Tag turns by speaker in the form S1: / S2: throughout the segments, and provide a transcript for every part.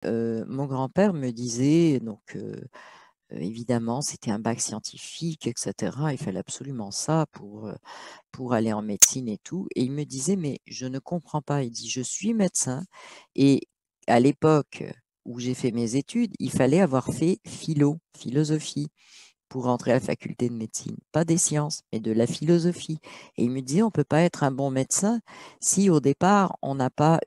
S1: Mon grand-père me disait, donc évidemment, c'était un bac scientifique, etc. Il fallait absolument ça pour aller en médecine et tout. Et il me disait, mais je ne comprends pas. Il dit, je suis médecin et à l'époque où j'ai fait mes études, il fallait avoir fait philosophie pour entrer à la faculté de médecine. Pas des sciences, mais de la philosophie. Et il me disait, on ne peut pas être un bon médecin si au départ, on n'a pas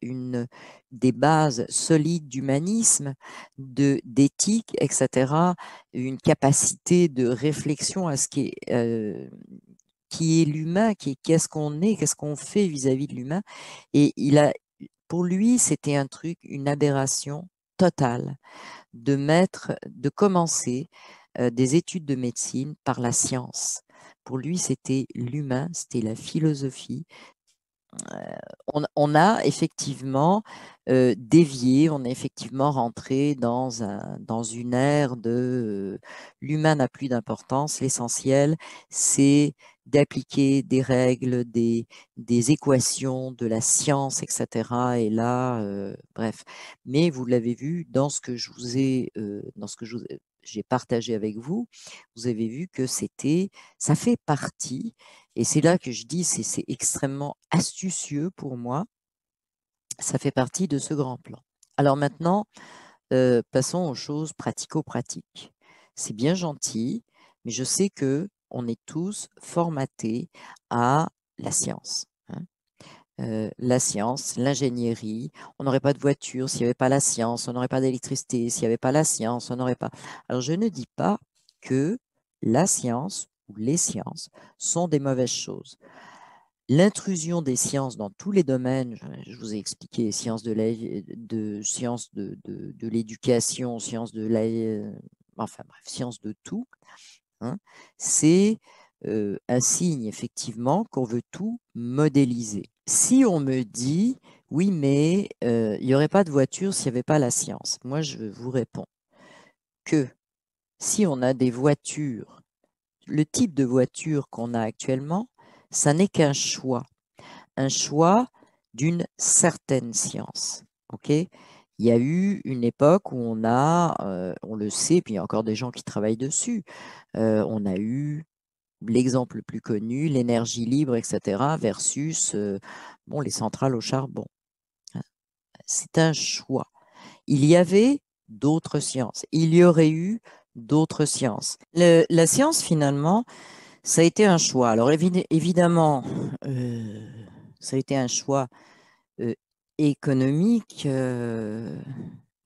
S1: des bases solides d'humanisme, d'éthique, etc., une capacité de réflexion à ce qui est l'humain, qu'est-ce qu'on est, qu'est-ce qu'on fait vis-à-vis de l'humain. Et pour lui, c'était un truc, une aberration totale de commencer des études de médecine par la science. Pour lui, c'était l'humain, c'était la philosophie. On a effectivement dévié, on est effectivement rentré dans une ère de l'humain n'a plus d'importance, l'essentiel, c'est d'appliquer des règles, des équations, de la science, etc. Et là, bref. Mais vous l'avez vu dans ce que je vous ai, dans ce que j'ai partagé avec vous, vous avez vu que ça fait partie et c'est là que je dis, c'est extrêmement astucieux pour moi. Ça fait partie de ce grand plan. Alors maintenant, passons aux choses pratico-pratiques. C'est bien gentil, mais je sais que on est tous formatés à la science, hein. La science, l'ingénierie, on n'aurait pas de voiture s'il n'y avait pas la science, on n'aurait pas d'électricité s'il n'y avait pas la science, on n'aurait pas. Alors je ne dis pas que la science ou les sciences sont des mauvaises choses. L'intrusion des sciences dans tous les domaines, je vous ai expliqué, sciences sciences de l'éducation, sciences de enfin bref, sciences de tout, hein, c'est un signe effectivement qu'on veut tout modéliser. Si on me dit, oui, mais il n'y aurait pas de voiture s'il n'y avait pas la science, moi je vous réponds que si on a des voitures, le type de voiture qu'on a actuellement, ça n'est qu'un choix. Un choix d'une certaine science. Ok. Il y a eu une époque où on le sait, puis il y a encore des gens qui travaillent dessus, on a eu l'exemple le plus connu, l'énergie libre, etc., versus bon, les centrales au charbon. C'est un choix. Il y avait d'autres sciences. Il y aurait eu d'autres sciences. La science, finalement, ça a été un choix. Alors évidemment, ça a été un choix euh, économique,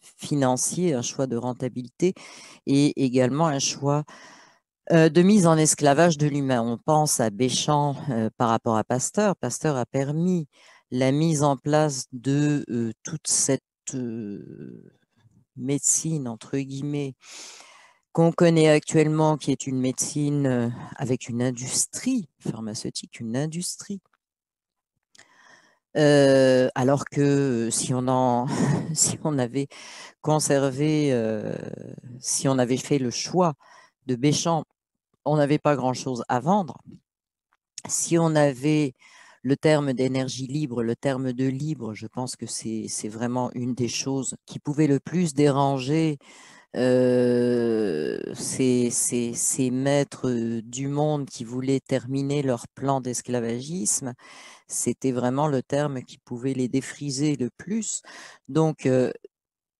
S1: financier, un choix de rentabilité et également un choix de mise en esclavage de l'humain. On pense à Béchamp par rapport à Pasteur. Pasteur a permis la mise en place de toute cette médecine, entre guillemets, qu'on connaît actuellement, qui est une médecine avec une industrie pharmaceutique, une industrie. Alors que si on avait conservé, si on avait fait le choix de Béchamp, on n'avait pas grand-chose à vendre. Si on avait le terme d'énergie libre, le terme de libre, je pense que c'est vraiment une des choses qui pouvait le plus déranger ces maîtres du monde qui voulaient terminer leur plan d'esclavagisme. C'était vraiment le terme qui pouvait les défriser le plus. Donc,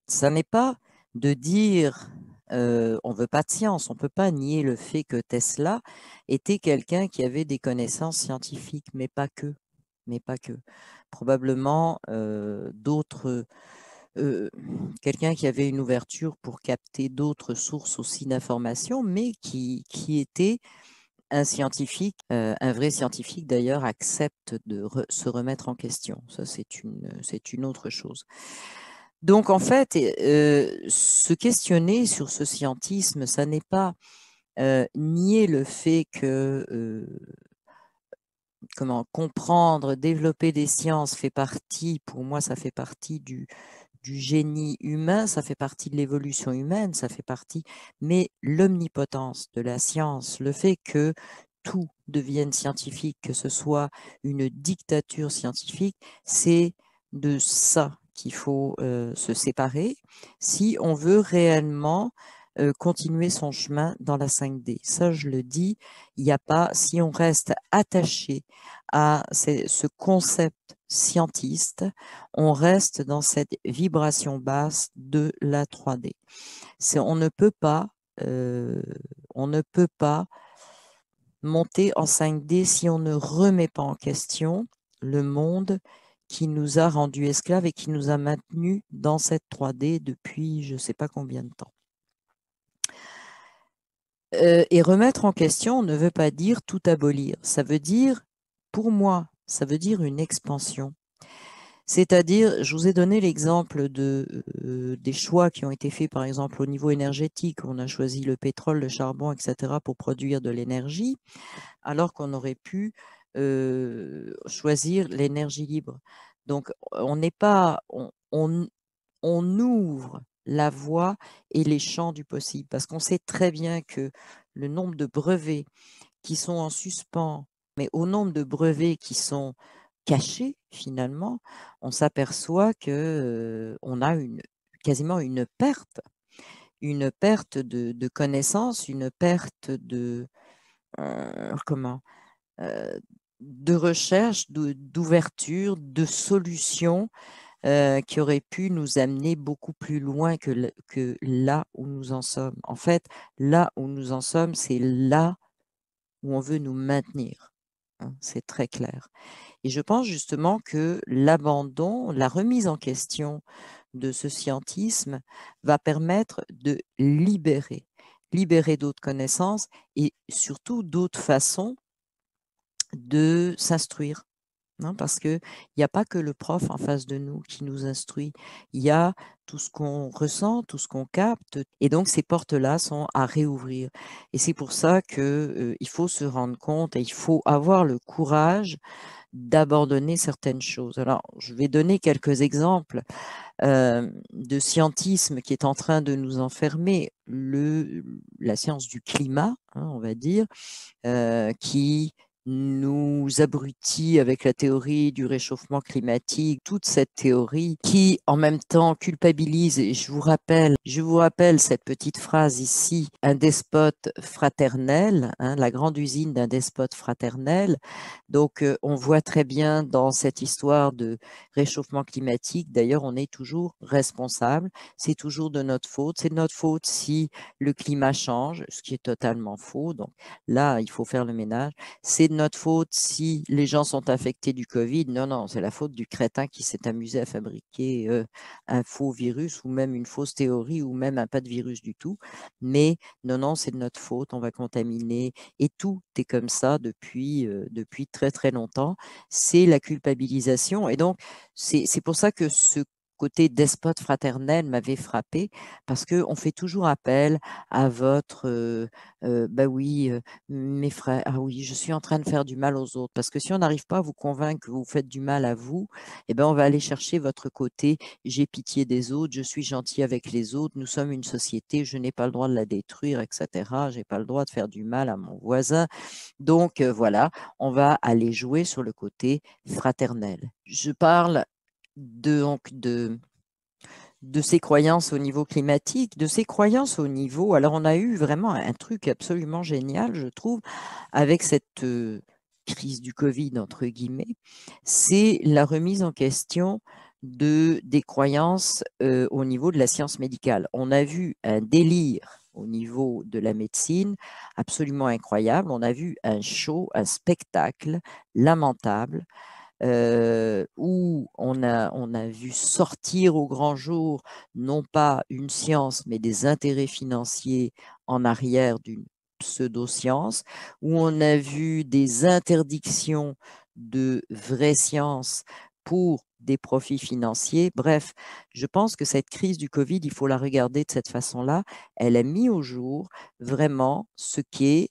S1: ça n'est pas de dire on ne veut pas de science, on ne peut pas nier le fait que Tesla était quelqu'un qui avait des connaissances scientifiques, mais pas que. Mais pas que. Probablement euh, quelqu'un qui avait une ouverture pour capter d'autres sources aussi d'informations, mais qui était un scientifique, un vrai scientifique d'ailleurs, accepte de se remettre en question. Ça, c'est une autre chose. Donc, en fait, se questionner sur ce scientisme, ça n'est pas nier le fait que comment comprendre, développer des sciences fait partie, pour moi, ça fait partie du génie humain, ça fait partie de l'évolution humaine, ça fait partie, mais l'omnipotence de la science, le fait que tout devienne scientifique, que ce soit une dictature scientifique, c'est de ça qu'il faut se séparer si on veut réellement continuer son chemin dans la 5D. Ça, je le dis, il n'y a pas, si on reste attaché à ce concept scientiste, on reste dans cette vibration basse de la 3D. On ne peut pas, on ne peut pas monter en 5D si on ne remet pas en question le monde qui nous a rendus esclaves et qui nous a maintenus dans cette 3D depuis je ne sais pas combien de temps. Et remettre en question ne veut pas dire tout abolir. Ça veut dire, pour moi, ça veut dire une expansion. C'est-à-dire, je vous ai donné l'exemple des choix qui ont été faits, par exemple, au niveau énergétique. On a choisi le pétrole, le charbon, etc., pour produire de l'énergie, alors qu'on aurait pu choisir l'énergie libre. Donc, on n'est pas, on ouvre la voie et les champs du possible, parce qu'on sait très bien que le nombre de brevets qui sont en suspens, mais au nombre de brevets qui sont cachés, finalement, on s'aperçoit que on a quasiment une perte de connaissances, une perte comment, de recherche, d'ouverture, de solutions qui aurait pu nous amener beaucoup plus loin que là où nous en sommes. En fait, là où nous en sommes, c'est là où on veut nous maintenir. Hein, c'est très clair. Et je pense justement que l'abandon, la remise en question de ce scientisme va permettre de libérer d'autres connaissances et surtout d'autres façons de s'instruire. Non, parce qu'il n'y a pas que le prof en face de nous qui nous instruit. Il y a tout ce qu'on ressent, tout ce qu'on capte. Et donc, ces portes-là sont à réouvrir. Et c'est pour ça qu'il faut se rendre compte et il faut avoir le courage d'abandonner certaines choses. Alors, je vais donner quelques exemples de scientisme qui est en train de nous enfermer. La science du climat, hein, on va dire, qui nous abrutit avec la théorie du réchauffement climatique, toute cette théorie qui en même temps culpabilise, et je vous rappelle cette petite phrase ici, un despote fraternel, hein, la grande usine d'un despote fraternel. Donc on voit très bien dans cette histoire de réchauffement climatique, d'ailleurs on est toujours responsable, c'est toujours de notre faute, c'est de notre faute si le climat change, ce qui est totalement faux. Donc là, il faut faire le ménage. C'est de notre faute si les gens sont infectés du Covid. Non, non, c'est la faute du crétin qui s'est amusé à fabriquer un faux virus ou même une fausse théorie ou même un pas de virus du tout. Mais non, non, c'est de notre faute, on va contaminer. Et tout est comme ça depuis très, très longtemps. C'est la culpabilisation. Et donc, c'est pour ça que ce côté despote fraternel m'avait frappé parce qu'on fait toujours appel à votre bah oui, mes frères, ah oui, je suis en train de faire du mal aux autres. Parce que si on n'arrive pas à vous convaincre que vous faites du mal à vous, eh ben, on va aller chercher votre côté. J'ai pitié des autres, je suis gentil avec les autres, nous sommes une société, je n'ai pas le droit de la détruire, etc. Je n'ai pas le droit de faire du mal à mon voisin. Donc voilà, on va aller jouer sur le côté fraternel. Je parle donc de ses croyances au niveau climatique, de ses croyances au niveau. Alors, on a eu vraiment un truc absolument génial, je trouve, avec cette crise du Covid, entre guillemets, c'est la remise en question des croyances au niveau de la science médicale. On a vu un délire au niveau de la médecine absolument incroyable. On a vu un show, un spectacle lamentable où on a vu sortir au grand jour non pas une science, mais des intérêts financiers en arrière d'une pseudo-science, où on a vu des interdictions de vraies sciences pour des profits financiers. Bref, je pense que cette crise du Covid, il faut la regarder de cette façon-là. Elle a mis au jour vraiment ce qu'est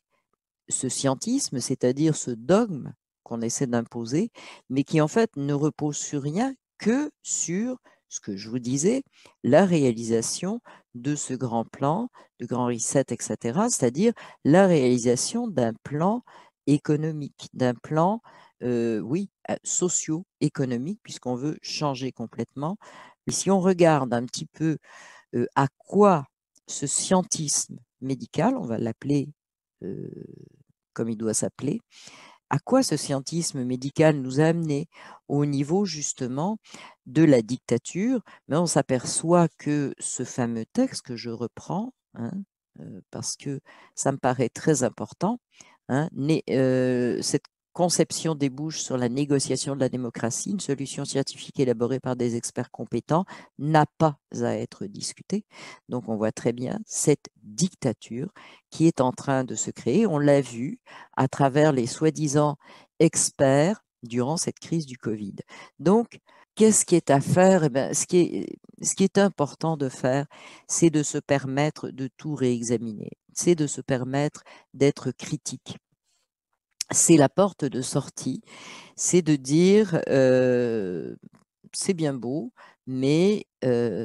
S1: ce scientisme, c'est-à-dire ce dogme qu'on essaie d'imposer, mais qui en fait ne repose sur rien que sur ce que je vous disais, la réalisation de ce grand plan, de grand reset, etc., c'est-à-dire la réalisation d'un plan économique, d'un plan, oui, socio-économique, puisqu'on veut changer complètement Et si on regarde un petit peu à quoi ce scientisme médical, on va l'appeler comme il doit s'appeler, à quoi ce scientisme médical nous a amené au niveau justement de la dictature, mais on s'aperçoit que ce fameux texte que je reprends, hein, parce que ça me paraît très important, hein, cette conception débouche sur la négociation de la démocratie, une solution scientifique élaborée par des experts compétents n'a pas à être discutée. Donc on voit très bien cette dictature qui est en train de se créer. On l'a vu à travers les soi-disant experts durant cette crise du Covid. Donc, qu'est-ce qui est à faire? Eh bien, ce qui est important de faire, c'est de se permettre de tout réexaminer. C'est de se permettre d'être critique. C'est la porte de sortie. C'est de dire, c'est bien beau, mais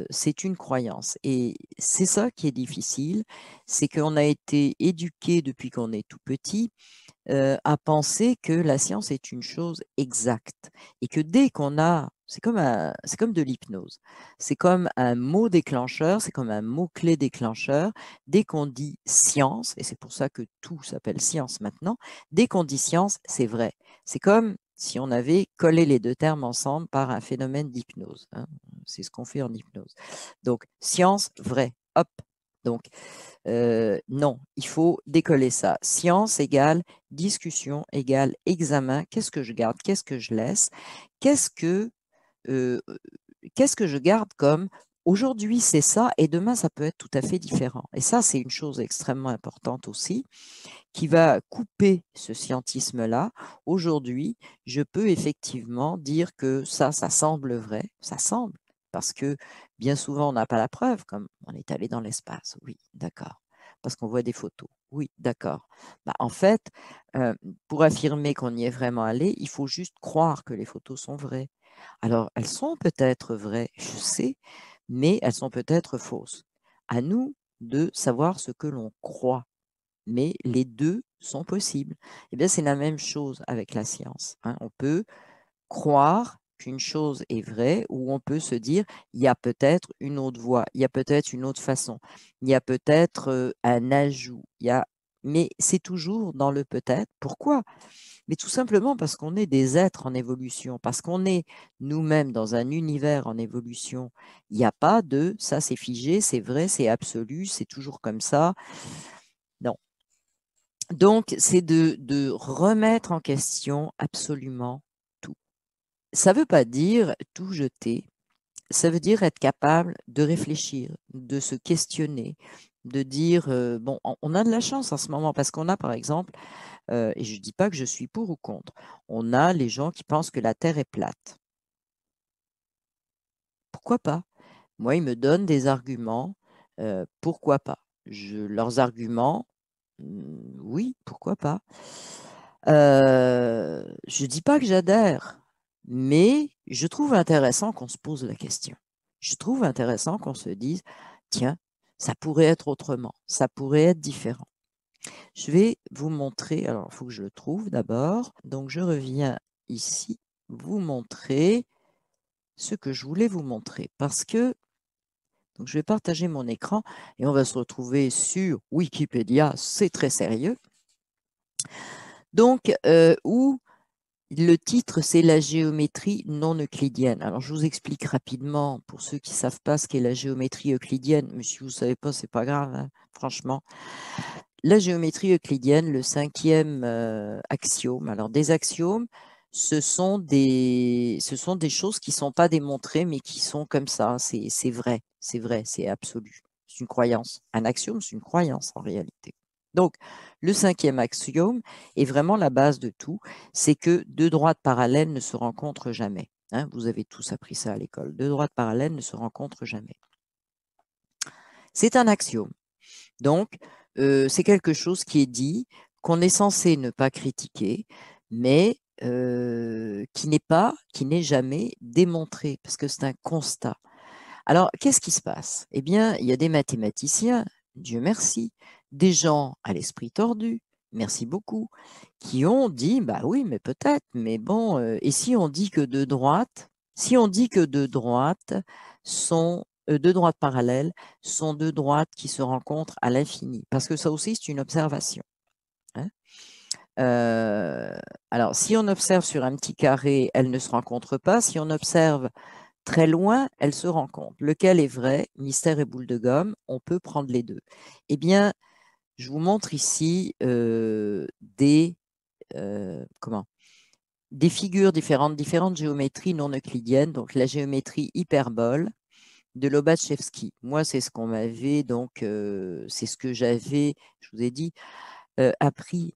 S1: c'est une croyance. Et c'est ça qui est difficile, c'est qu'on a été éduqué depuis qu'on est tout petit à penser que la science est une chose exacte et que dès qu'on a, c'est comme de l'hypnose, c'est comme un mot déclencheur, c'est comme un mot-clé déclencheur. Dès qu'on dit science, et c'est pour ça que tout s'appelle science maintenant, dès qu'on dit science, c'est vrai. C'est comme si on avait collé les deux termes ensemble par un phénomène d'hypnose, hein. C'est ce qu'on fait en hypnose. Donc, science, vrai, hop. Donc, non, il faut décoller ça. Science égale discussion égale examen. Qu'est-ce que je garde? Qu'est-ce que je laisse? Qu'est-ce que, euh, qu'est-ce que je garde comme aujourd'hui c'est ça et demain ça peut être tout à fait différent. Et ça, c'est une chose extrêmement importante aussi qui va couper ce scientisme-là. Aujourd'hui, je peux effectivement dire que ça semble vrai, ça semble, parce que bien souvent, on n'a pas la preuve, comme on est allé dans l'espace, oui, d'accord, parce qu'on voit des photos, oui, d'accord. Bah, en fait, pour affirmer qu'on y est vraiment allé, il faut juste croire que les photos sont vraies. Alors, elles sont peut-être vraies, je sais, mais elles sont peut-être fausses. À nous de savoir ce que l'on croit, mais les deux sont possibles. Eh bien, c'est la même chose avec la science, hein. On peut croire qu'une chose est vraie ou on peut se dire, il y a peut-être une autre voie, il y a peut-être une autre façon, il y a peut-être un ajout, mais c'est toujours dans le peut-être. Pourquoi? Mais tout simplement parce qu'on est des êtres en évolution, parce qu'on est nous-mêmes dans un univers en évolution. Il n'y a pas de ça c'est figé, c'est vrai, c'est absolu, c'est toujours comme ça. Non. Donc, c'est de remettre en question absolument tout. Ça ne veut pas dire tout jeter, ça veut dire être capable de réfléchir, de se questionner, de dire, bon, on a de la chance en ce moment parce qu'on a, par exemple, et je ne dis pas que je suis pour ou contre, on a les gens qui pensent que la Terre est plate. Pourquoi pas? Moi, ils me donnent des arguments, pourquoi pas? Leurs arguments, oui, pourquoi pas? Je ne dis pas que j'adhère, mais je trouve intéressant qu'on se pose la question. Je trouve intéressant qu'on se dise, tiens, ça pourrait être autrement, ça pourrait être différent. Je vais vous montrer, alors il faut que je le trouve d'abord, donc je reviens ici, vous montrer ce que je voulais vous montrer, parce que donc je vais partager mon écran et on va se retrouver sur Wikipédia, c'est très sérieux. Donc, où le titre, c'est la géométrie non euclidienne. Alors, je vous explique rapidement pour ceux qui ne savent pas ce qu'est la géométrie euclidienne, mais si vous ne savez pas, ce n'est pas grave, hein, franchement. La géométrie euclidienne, le cinquième axiome. Alors, des axiomes, ce sont des choses qui ne sont pas démontrées, mais qui sont comme ça. C'est vrai, c'est absolu. C'est une croyance. Un axiome, c'est une croyance en réalité. Donc, le cinquième axiome est vraiment la base de tout, c'est que deux droites parallèles ne se rencontrent jamais, hein. Vous avez tous appris ça à l'école. Deux droites parallèles ne se rencontrent jamais. C'est un axiome. Donc, c'est quelque chose qui est dit, qu'on est censé ne pas critiquer, mais qui n'est jamais démontré, parce que c'est un constat. Alors, qu'est-ce qui se passe? Eh bien, il y a des mathématiciens, Dieu merci, des gens à l'esprit tordu, merci beaucoup, qui ont dit, bah oui, mais peut-être, mais bon, et si on dit que de droite, sont deux droites parallèles sont deux droites qui se rencontrent à l'infini. Parce que ça aussi, c'est une observation. Hein. Alors, si on observe sur un petit carré, elles ne se rencontrent pas. Si on observe très loin, elles se rencontrent. Lequel est vrai? Mystère et boule de gomme, on peut prendre les deux. Eh bien, je vous montre ici des figures différentes géométries non euclidiennes, donc la géométrie hyperbole de Lobachevsky. Moi, c'est ce qu'on m'avait, donc c'est ce que j'avais, je vous ai dit, appris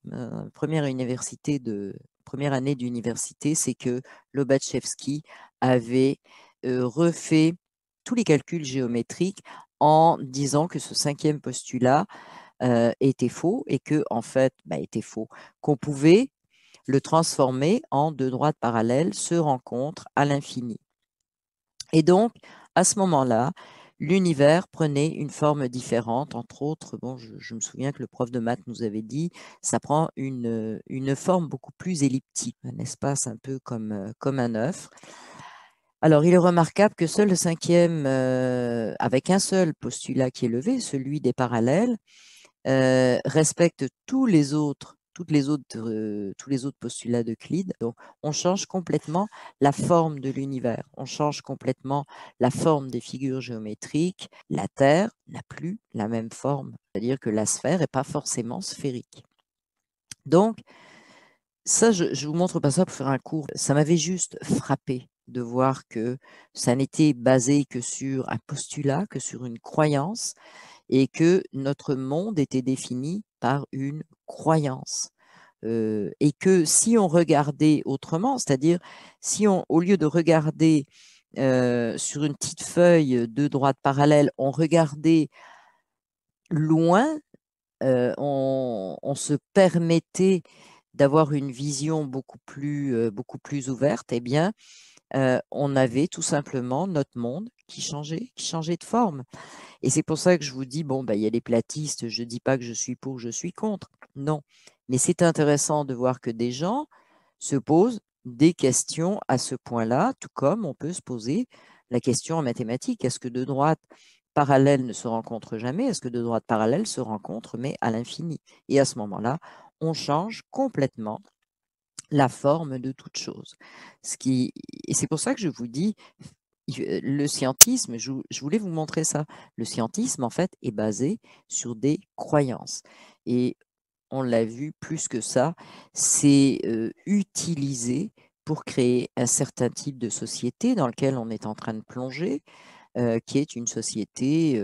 S1: première année d'université, c'est que Lobachevsky avait refait tous les calculs géométriques en disant que ce cinquième postulat était faux et que en fait était faux, qu'on pouvait le transformer en deux droites parallèles se rencontrent à l'infini. Et donc, à ce moment-là, l'univers prenait une forme différente. Entre autres, bon, je me souviens que le prof de maths nous avait dit, ça prend une forme beaucoup plus elliptique, un espace un peu comme un œuf. Alors, il est remarquable que seul le cinquième, avec un seul postulat qui est levé, celui des parallèles, respecte tous les autres postulats d'Euclide. Donc, on change complètement la forme de l'univers, on change complètement la forme des figures géométriques. La Terre n'a plus la même forme, c'est-à-dire que la sphère n'est pas forcément sphérique. Donc, ça, je ne vous montre pas ça pour faire un cours. Ça m'avait juste frappé de voir que ça n'était basé que sur un postulat, que sur une croyance, et que notre monde était défini par une croyance. Et que si on regardait autrement, c'est-à-dire si on, au lieu de regarder sur une petite feuille deux droites parallèles, on regardait loin, on se permettait d'avoir une vision beaucoup plus ouverte, eh bien, on avait tout simplement notre monde qui changeait de forme. Et c'est pour ça que je vous dis, bon, il y a les platistes, je ne dis pas que je suis pour, je suis contre. Non. Mais c'est intéressant de voir que des gens se posent des questions à ce point-là, tout comme on peut se poser la question en mathématiques. Est-ce que deux droites parallèles ne se rencontrent jamais? Est-ce que deux droites parallèles se rencontrent, mais à l'infini? Et à ce moment-là, on change complètement la forme de toute chose. Et c'est pour ça que je vous dis, le scientisme, je voulais vous montrer ça. Le scientisme, en fait, est basé sur des croyances. Et on l'a vu plus que ça, c'est utilisé pour créer un certain type de société dans lequel on est en train de plonger, qui est une société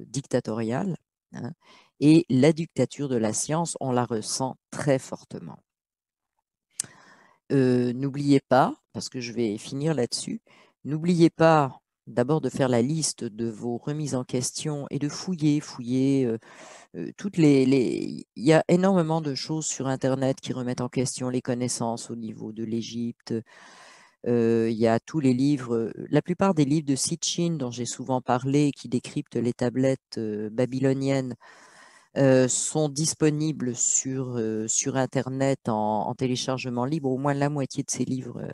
S1: dictatoriale. Hein. Et la dictature de la science, on la ressent très fortement. N'oubliez pas, parce que je vais finir là-dessus, n'oubliez pas d'abord de faire la liste de vos remises en question et de fouiller toutes il y a énormément de choses sur Internet qui remettent en question les connaissances au niveau de l'Égypte. Il y a tous les livres, la plupart des livres de Sitchin dont j'ai souvent parlé, qui décryptent les tablettes babyloniennes, sont disponibles sur Internet en téléchargement libre. Au moins la moitié de ces livres,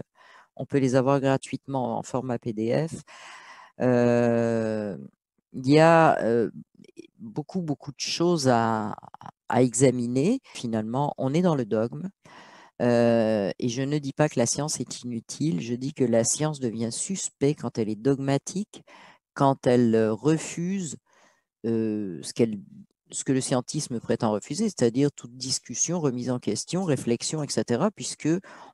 S1: on peut les avoir gratuitement en format PDF. Il y a beaucoup de choses à examiner. Finalement, on est dans le dogme. Et je ne dis pas que la science est inutile, je dis que la science devient suspecte quand elle est dogmatique, quand elle refuse ce que le scientisme prétend refuser, c'est-à-dire toute discussion, remise en question, réflexion, etc., puisque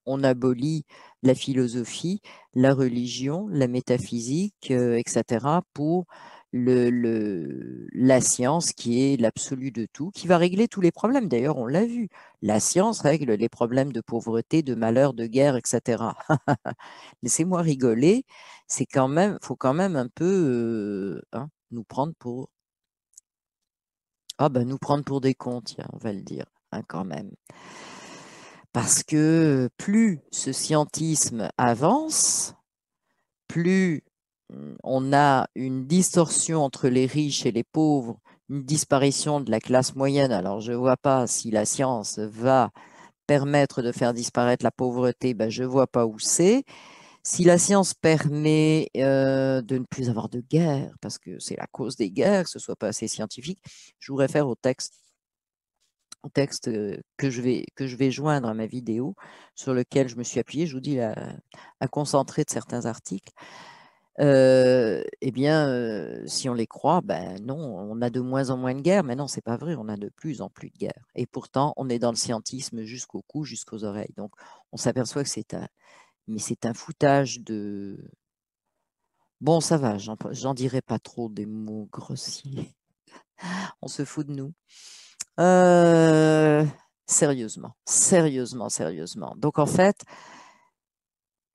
S1: on abolit la philosophie, la religion, la métaphysique, etc., pour la science qui est l'absolu de tout, qui va régler tous les problèmes. D'ailleurs, on l'a vu, la science règle les problèmes de pauvreté, de malheur, de guerre, etc. Laissez-moi rigoler, faut quand même un peu nous prendre pour nous prendre pour des cons, tiens, on va le dire, hein, quand même. Parce que plus ce scientisme avance, plus on a une distorsion entre les riches et les pauvres, une disparition de la classe moyenne. Alors, je ne vois pas si la science va permettre de faire disparaître la pauvreté, je ne vois pas où c'est. Si la science permet de ne plus avoir de guerre, parce que c'est la cause des guerres, que ce ne soit pas assez scientifique, je vous réfère au texte que je vais joindre à ma vidéo, sur lequel je me suis appuyée, je vous dis, à concentrer de certains articles. Eh bien, si on les croit, ben non, on a de moins en moins de guerres, mais non, c'est pas vrai, on a de plus en plus de guerres. Et pourtant, on est dans le scientisme jusqu'au cou, jusqu'aux oreilles. Donc, on s'aperçoit que mais c'est un foutage de. Bon, ça va, j'en dirai pas trop des mots grossiers. On se fout de nous. Euh, Sérieusement, sérieusement, sérieusement. Donc, en fait,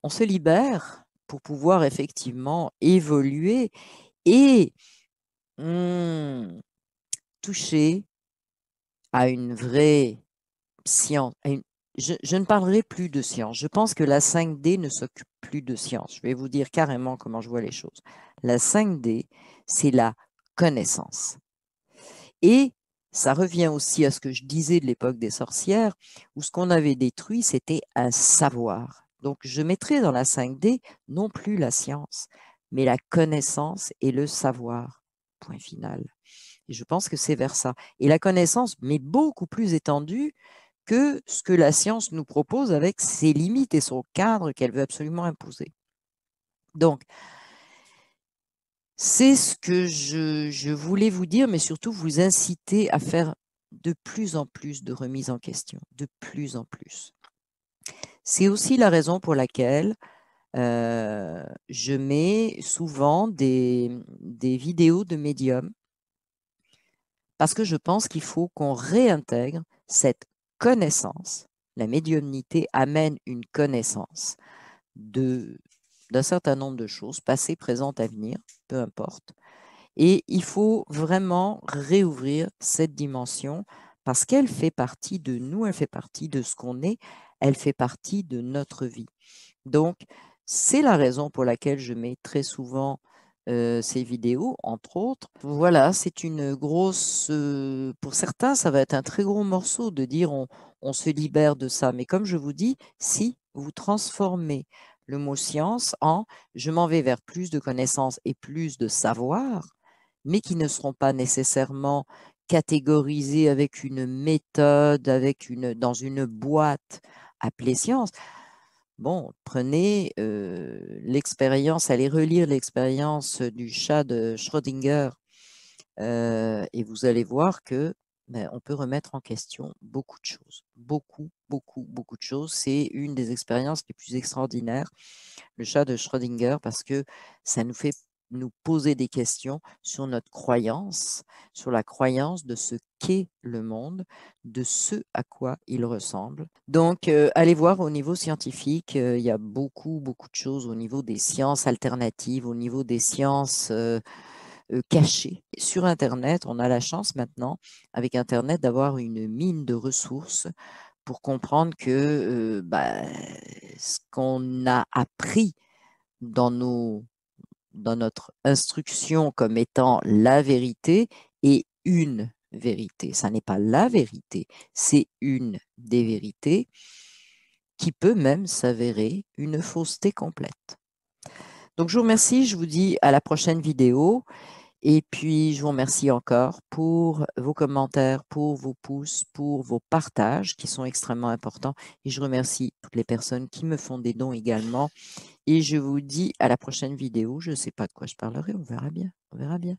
S1: on se libère pour pouvoir effectivement évoluer et toucher à une vraie science. Je ne parlerai plus de science. Je pense que la 5D ne s'occupe plus de science. Je vais vous dire carrément comment je vois les choses. La 5D, c'est la connaissance. Et ça revient aussi à ce que je disais de l'époque des sorcières, où ce qu'on avait détruit, c'était un savoir. Donc, je mettrais dans la 5D non plus la science, mais la connaissance et le savoir. Point final. Et je pense que c'est vers ça. Et la connaissance, mais beaucoup plus étendue que ce que la science nous propose avec ses limites et son cadre qu'elle veut absolument imposer. Donc, c'est ce que je voulais vous dire, mais surtout vous inciter à faire de plus en plus de remises en question, de plus en plus. C'est aussi la raison pour laquelle je mets souvent des vidéos de médiums, parce que je pense qu'il faut qu'on réintègre cette connaissance. La médiumnité amène une connaissance d'un certain nombre de choses, passées, présentes, à venir, peu importe. Et il faut vraiment réouvrir cette dimension parce qu'elle fait partie de nous, elle fait partie de ce qu'on est, elle fait partie de notre vie. Donc, c'est la raison pour laquelle je mets très souvent ces vidéos, entre autres. Voilà, c'est une grosse. Pour certains, ça va être un très gros morceau de dire on se libère de ça. Mais comme je vous dis, si vous transformez le mot science en je m'en vais vers plus de connaissances et plus de savoir, mais qui ne seront pas nécessairement catégorisés avec une méthode, dans une boîte appelée science. Bon, prenez l'expérience, allez relire l'expérience du chat de Schrödinger et vous allez voir que on peut remettre en question beaucoup de choses. Beaucoup, beaucoup, beaucoup de choses. C'est une des expériences les plus extraordinaires, le chat de Schrödinger, parce que ça nous fait nous poser des questions sur notre croyance, sur la croyance de ce qu'est le monde, de ce à quoi il ressemble. Donc, allez voir au niveau scientifique, il y a beaucoup, beaucoup de choses au niveau des sciences alternatives, au niveau des sciences cachées. Sur Internet, on a la chance maintenant, avec Internet, d'avoir une mine de ressources pour comprendre que ce qu'on a appris dans notre instruction comme étant la vérité est une vérité. Ça n'est pas la vérité, c'est une des vérités qui peut même s'avérer une fausseté complète. Donc, je vous remercie, je vous dis à la prochaine vidéo. Et puis, je vous remercie encore pour vos commentaires, pour vos pouces, pour vos partages qui sont extrêmement importants. Et je remercie toutes les personnes qui me font des dons également. Et je vous dis à la prochaine vidéo. Je ne sais pas de quoi je parlerai, on verra bien. On verra bien.